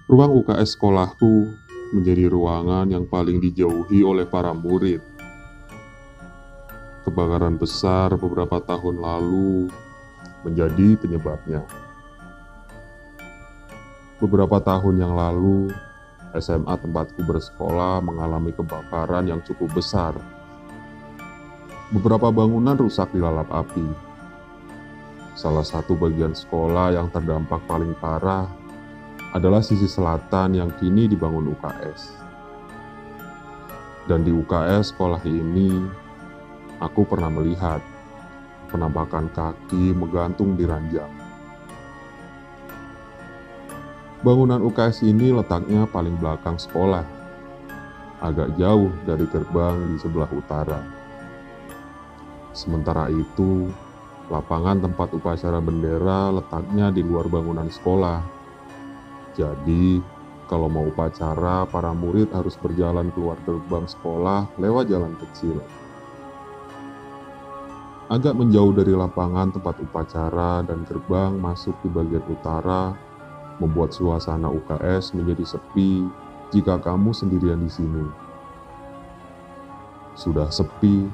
Ruang UKS sekolahku menjadi ruangan yang paling dijauhi oleh para murid. Kebakaran besar beberapa tahun lalu menjadi penyebabnya. Beberapa tahun yang lalu, SMA tempatku bersekolah mengalami kebakaran yang cukup besar. Beberapa bangunan rusak dilalap api. Salah satu bagian sekolah yang terdampak paling parah adalah sisi selatan yang kini dibangun UKS. Dan di UKS sekolah ini, aku pernah melihat penampakan kaki menggantung di ranjang. Bangunan UKS ini letaknya paling belakang sekolah, agak jauh dari gerbang di sebelah utara. Sementara itu, lapangan tempat upacara bendera letaknya di luar bangunan sekolah. Jadi, kalau mau upacara, para murid harus berjalan keluar gerbang sekolah lewat jalan kecil. Agak menjauh dari lapangan tempat upacara dan gerbang masuk di bagian utara, membuat suasana UKS menjadi sepi jika kamu sendirian di sini. Sudah sepi,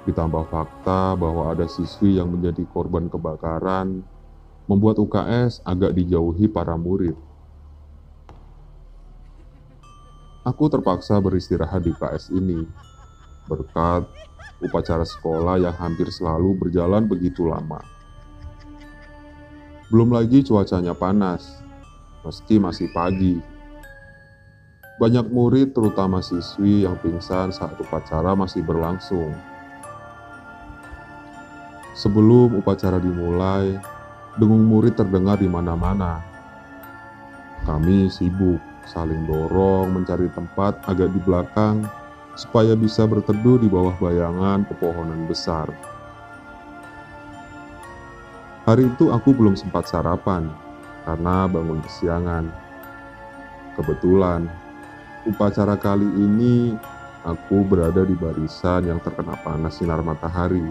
ditambah fakta bahwa ada siswi yang menjadi korban kebakaran, membuat UKS agak dijauhi para murid. Aku terpaksa beristirahat di UKS ini, berkat upacara sekolah yang hampir selalu berjalan begitu lama. Belum lagi cuacanya panas, meski masih pagi. Banyak murid, terutama siswi, yang pingsan saat upacara masih berlangsung. Sebelum upacara dimulai, dengung murid terdengar di mana-mana. Kami sibuk saling dorong mencari tempat agak di belakang supaya bisa berteduh di bawah bayangan pepohonan besar. Hari itu aku belum sempat sarapan karena bangun kesiangan. Kebetulan, upacara kali ini aku berada di barisan yang terkena panas sinar matahari.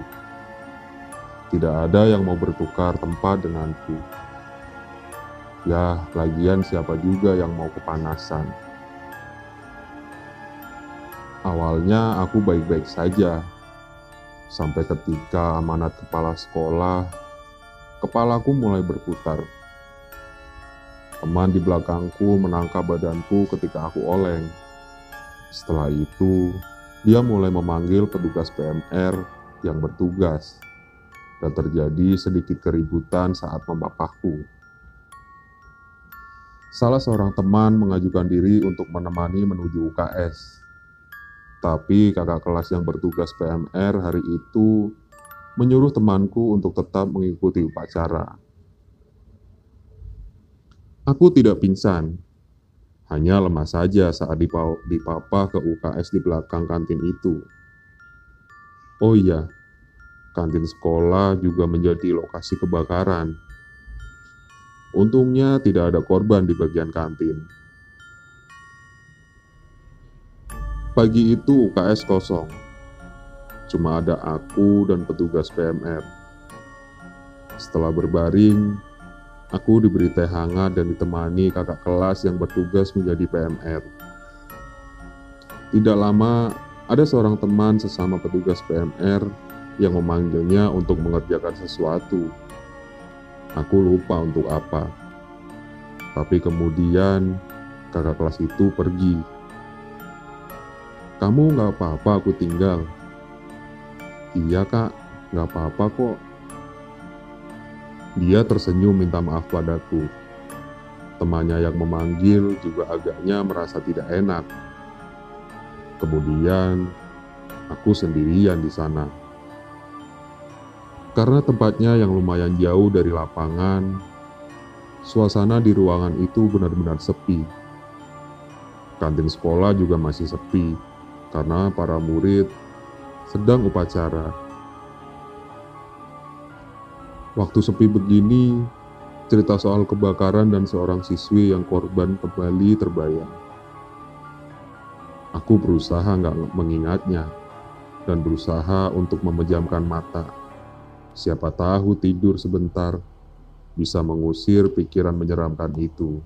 Tidak ada yang mau bertukar tempat denganku. Ya, lagian siapa juga yang mau kepanasan. Awalnya aku baik-baik saja, sampai ketika amanat kepala sekolah, kepalaku mulai berputar. Teman di belakangku menangkap badanku ketika aku oleng. Setelah itu, dia mulai memanggil petugas PMR yang bertugas, dan terjadi sedikit keributan saat memapahku. Salah seorang teman mengajukan diri untuk menemani menuju UKS. Tapi kakak kelas yang bertugas PMR hari itu menyuruh temanku untuk tetap mengikuti upacara. Aku tidak pingsan, hanya lemas saja saat dipapah ke UKS di belakang kantin itu. Oh iya, kantin sekolah juga menjadi lokasi kebakaran. Untungnya tidak ada korban di bagian kantin. Pagi itu UKS kosong. Cuma ada aku dan petugas PMR. Setelah berbaring, aku diberi teh hangat dan ditemani kakak kelas yang bertugas menjadi PMR. Tidak lama, ada seorang teman sesama petugas PMR yang memanggilnya untuk mengerjakan sesuatu. Aku lupa untuk apa. Tapi kemudian kakak kelas itu pergi. Kamu nggak apa-apa aku tinggal? Iya kak, nggak apa-apa kok. Dia tersenyum minta maaf padaku. Temannya yang memanggil juga agaknya merasa tidak enak. Kemudian aku sendirian di sana. Karena tempatnya yang lumayan jauh dari lapangan, suasana di ruangan itu benar-benar sepi. Kantin sekolah juga masih sepi, karena para murid sedang upacara. Waktu sepi begini, cerita soal kebakaran dan seorang siswi yang korban kembali terbayang. Aku berusaha nggak mengingatnya, dan berusaha untuk memejamkan mata. Siapa tahu tidur sebentar bisa mengusir pikiran menyeramkan itu.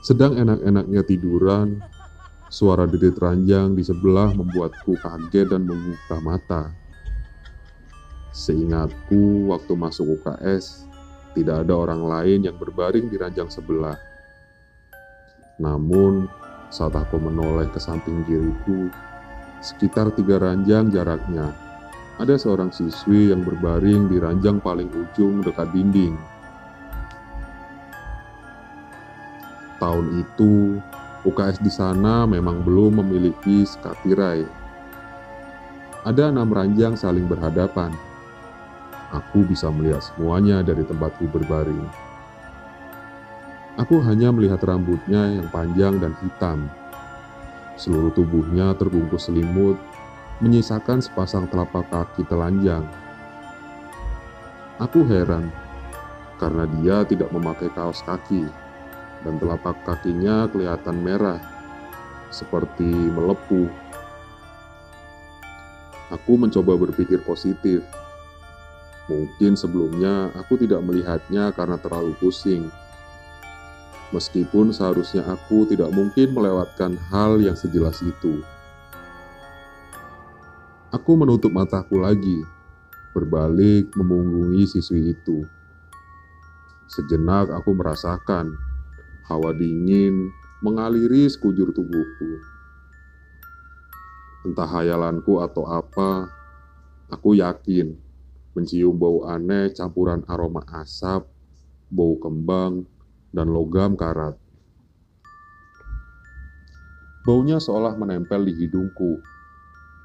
Sedang enak-enaknya tiduran, suara derit ranjang di sebelah membuatku kaget dan membuka mata. Seingatku, waktu masuk UKS, tidak ada orang lain yang berbaring di ranjang sebelah. Namun, saat aku menoleh ke samping kiriku, sekitar 3 ranjang jaraknya, ada seorang siswi yang berbaring di ranjang paling ujung dekat dinding. Tahun itu, UKS di sana memang belum memiliki sekat tirai. Ada 6 ranjang saling berhadapan. Aku bisa melihat semuanya dari tempatku berbaring. Aku hanya melihat rambutnya yang panjang dan hitam. Seluruh tubuhnya terbungkus selimut, menyisakan sepasang telapak kaki telanjang. Aku heran, karena dia tidak memakai kaos kaki, dan telapak kakinya kelihatan merah, seperti melepuh. Aku mencoba berpikir positif. Mungkin sebelumnya aku tidak melihatnya karena terlalu pusing. Meskipun seharusnya aku tidak mungkin melewatkan hal yang sejelas itu. Aku menutup mataku lagi, berbalik memunggungi siswi itu. Sejenak aku merasakan hawa dingin mengaliri sekujur tubuhku. Entah hayalanku atau apa, aku yakin mencium bau aneh campuran aroma asap, bau kembang, dan logam karat. Baunya seolah menempel di hidungku,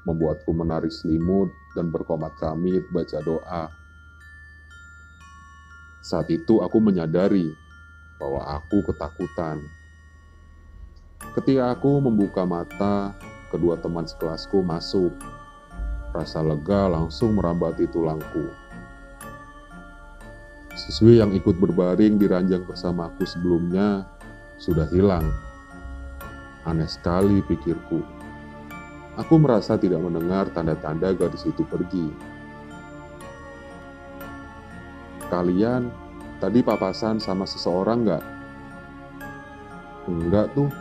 membuatku menarik selimut dan berkomat-kamit baca doa. Saat itu aku menyadari bahwa aku ketakutan. Ketika aku membuka mata, kedua teman sekelasku masuk. Rasa lega langsung merambati tulangku. Siswi yang ikut berbaring di ranjang bersamaku sebelumnya sudah hilang. Aneh sekali pikirku. Aku merasa tidak mendengar tanda-tanda gadis itu pergi. Kalian tadi papasan sama seseorang nggak? Enggak tuh,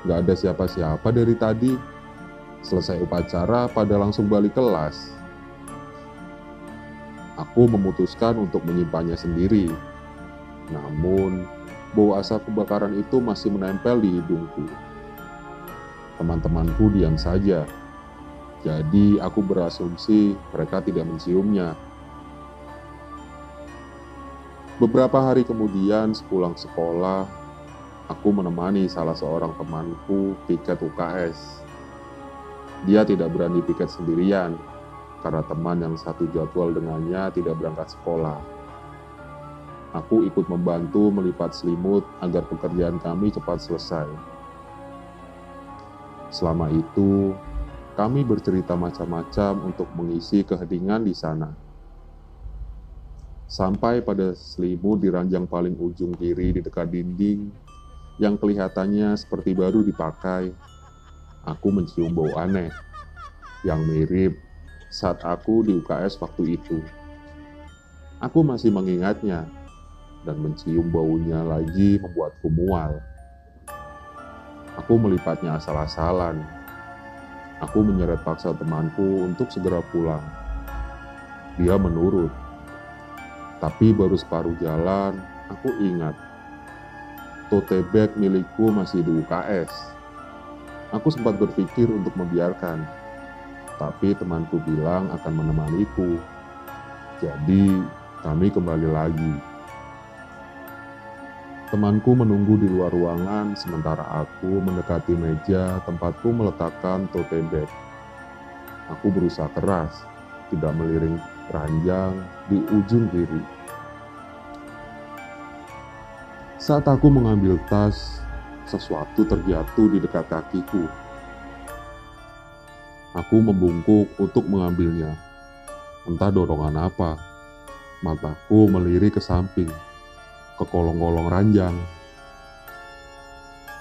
nggak ada siapa-siapa dari tadi. Selesai upacara pada langsung balik kelas. Aku memutuskan untuk menyimpannya sendiri. Namun, bau asap kebakaran itu masih menempel di hidungku. Teman-temanku diam saja. Jadi aku berasumsi mereka tidak menciumnya. Beberapa hari kemudian sepulang sekolah, aku menemani salah seorang temanku piket UKS. Dia tidak berani piket sendirian, karena teman yang satu jadwal dengannya tidak berangkat sekolah. Aku ikut membantu melipat selimut agar pekerjaan kami cepat selesai. Selama itu, kami bercerita macam-macam untuk mengisi keheningan di sana. Sampai pada selimut di ranjang paling ujung kiri di dekat dinding, yang kelihatannya seperti baru dipakai, aku mencium bau aneh, yang mirip saat aku di UKS waktu itu. Aku masih mengingatnya, dan mencium baunya lagi membuatku mual. Aku melipatnya asal-asalan. Aku menyeret paksa temanku untuk segera pulang. Dia menurut. Tapi baru separuh jalan, aku ingat. Tote bag milikku masih di UKS. Aku sempat berpikir untuk membiarkan. Tapi temanku bilang akan menemaniku. Jadi, kami kembali lagi. Temanku menunggu di luar ruangan sementara aku mendekati meja tempatku meletakkan tote bag. Aku berusaha keras, tidak meliring ranjang di ujung kiri. Saat aku mengambil tas, sesuatu terjatuh di dekat kakiku. Aku membungkuk untuk mengambilnya. Entah dorongan apa, mataku melirik ke samping, ke kolong-kolong ranjang.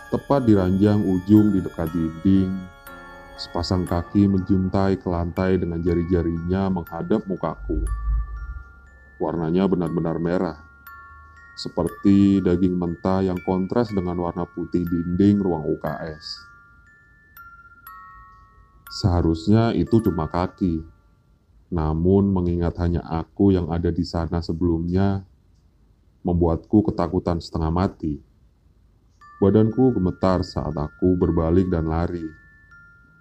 Tepat di ranjang ujung di dekat dinding, sepasang kaki menjuntai ke lantai dengan jari-jarinya menghadap mukaku. Warnanya benar-benar merah. seperti daging mentah yang kontras dengan warna putih dinding ruang UKS. Seharusnya itu cuma kaki, namun mengingat hanya aku yang ada di sana sebelumnya, membuatku ketakutan setengah mati. Badanku gemetar saat aku berbalik dan lari,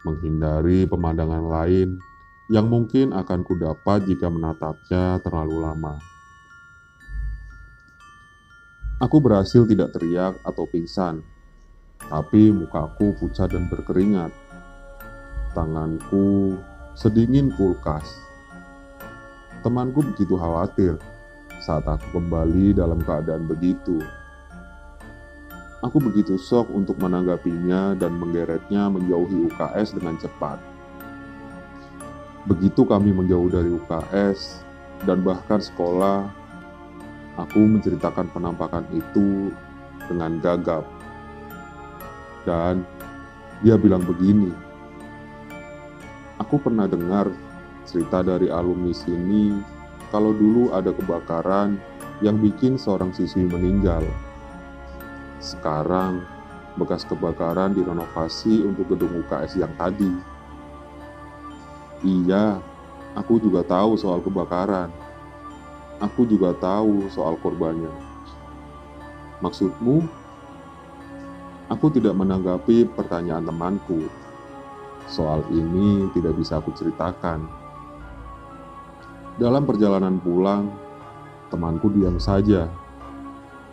menghindari pemandangan lain yang mungkin akan kudapat jika menatapnya terlalu lama. Aku berhasil tidak teriak atau pingsan, tapi mukaku pucat dan berkeringat. Tanganku sedingin kulkas. Temanku begitu khawatir saat aku kembali dalam keadaan begitu. Aku begitu shock untuk menanggapinya dan menggeretnya menjauhi UKS dengan cepat. Begitu kami menjauh dari UKS dan bahkan sekolah, aku menceritakan penampakan itu dengan gagap. Dan dia bilang begini, aku pernah dengar cerita dari alumni sini kalau dulu ada kebakaran yang bikin seorang siswi meninggal. Sekarang, bekas kebakaran direnovasi untuk gedung UKS yang tadi. Iya, aku juga tahu soal kebakaran. Aku juga tahu soal korbannya. Maksudmu? Aku tidak menanggapi pertanyaan temanku. Soal ini tidak bisa aku ceritakan. Dalam perjalanan pulang, temanku diam saja.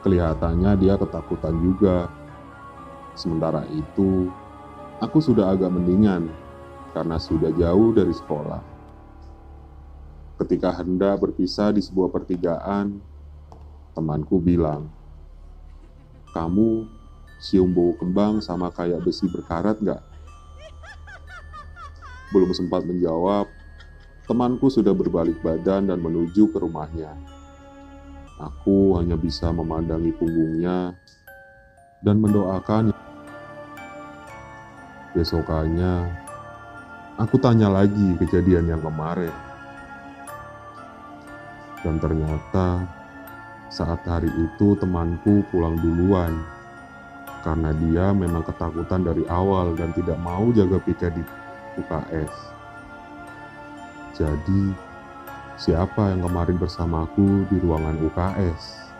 Kelihatannya dia ketakutan juga. Sementara itu, aku sudah agak mendingan karena sudah jauh dari sekolah. Ketika hendak berpisah di sebuah pertigaan, temanku bilang, "Kamu cium bau kembang sama kayak besi berkarat gak?" Belum sempat menjawab, temanku sudah berbalik badan dan menuju ke rumahnya. Aku hanya bisa memandangi punggungnya dan mendoakan. Besokannya, aku tanya lagi kejadian yang kemarin. Dan ternyata saat hari itu temanku pulang duluan karena dia memang ketakutan dari awal dan tidak mau jaga piket di UKS. Jadi, siapa yang kemarin bersamaku di ruangan UKS?